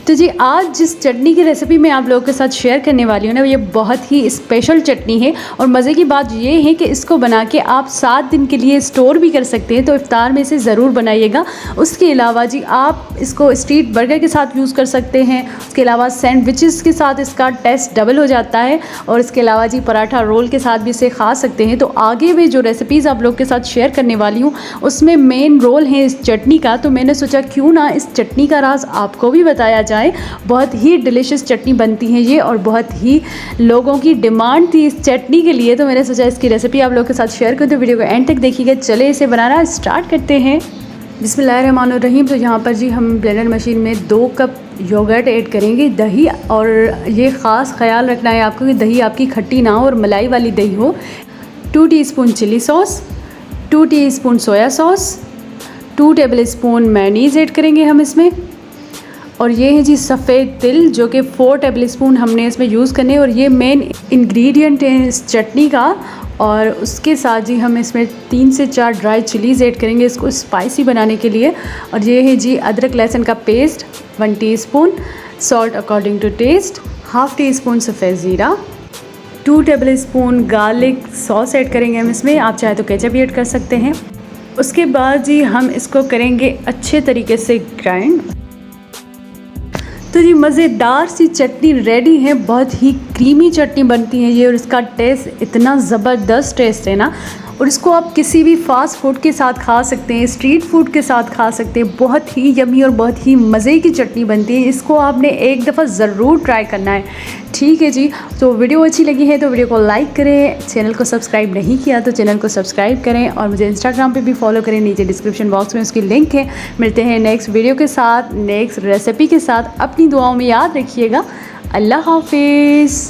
तो जी आज जिस चटनी की रेसिपी मैं आप लोगों के साथ शेयर करने वाली हूँ ना, ये बहुत ही स्पेशल चटनी है। और मज़े की बात ये है कि इसको बना के आप 7 दिन के लिए स्टोर भी कर सकते हैं, तो इफ्तार में इसे ज़रूर बनाइएगा। उसके अलावा जी आप इसको स्ट्रीट बर्गर के साथ यूज़ कर सकते हैं। उसके अलावा सैंडविचेस के साथ इसका टेस्ट डबल हो जाता है। और इसके अलावा जी पराठा रोल के साथ भी इसे खा सकते हैं। तो आगे भी जो रेसिपीज़ आप लोग के साथ शेयर करने वाली हूँ उसमें मेन रोल है इस चटनी का। तो मैंने सोचा क्यों ना इस चटनी का राज आपको भी बताया जाए। बहुत ही डिलीशियस चटनी बनती है ये, और बहुत ही लोगों की डिमांड थी इस चटनी के लिए, तो मैंने सोचा इसकी रेसिपी आप लोगों के साथ शेयर करूं। तो वीडियो को एंड तक देखिएगा। चले इसे बनाना स्टार्ट करते हैं। बिस्मिल्लाहिर्रहमानिर्रहीम। तो यहाँ पर जी हम ब्लेंडर मशीन में 2 कप योगर्ट ऐड करेंगे, दही। और ये ख़ास ख्याल रखना है आपको कि दही आपकी खट्टी ना हो और मलाई वाली दही हो। 2 teaspoon chilli sauce, 2 teaspoon soya sauce, 2 tablespoon mayonnaise add करेंगे हम इसमें। और ये है जी सफ़ेद तिल, जो कि 4 टेबलस्पून हमने इसमें यूज़ करने हैं, और ये मेन इंग्रेडिएंट है इस चटनी का। और उसके साथ जी हम इसमें 3 से 4 ड्राई चिलीज़ ऐड करेंगे इसको स्पाइसी बनाने के लिए। और ये है जी अदरक लहसुन का paste 1 teaspoon, salt according to taste, half teaspoon सफ़ेद ज़ीरा, 2 टेबलस्पून गार्लिक सॉस ऐड करेंगे हम इसमें। आप चाहे तो केचप भी ऐड कर सकते हैं। उसके बाद जी हम इसको करेंगे अच्छे तरीके से ग्राइंड। तो जी मज़ेदार सी चटनी रेडी है। बहुत ही क्रीमी चटनी बनती है ये, और इसका टेस्ट इतना ज़बरदस्त टेस्ट है ना। और इसको आप किसी भी फास्ट फूड के साथ खा सकते हैं, स्ट्रीट फूड के साथ खा सकते हैं। बहुत ही यमी और बहुत ही मज़े की चटनी बनती है। इसको आपने एक दफ़ा ज़रूर ट्राई करना है। ठीक है जी, तो वीडियो अच्छी लगी है तो वीडियो को लाइक करें। चैनल को सब्सक्राइब नहीं किया तो चैनल को सब्सक्राइब करें, और मुझे इंस्टाग्राम पे भी फॉलो करें। नीचे डिस्क्रिप्शन बॉक्स में उसकी लिंक है। मिलते हैं नेक्स्ट वीडियो के साथ, नेक्स्ट रेसिपी के साथ। अपनी दुआओं में याद रखिएगा। अल्लाह हाफिज़।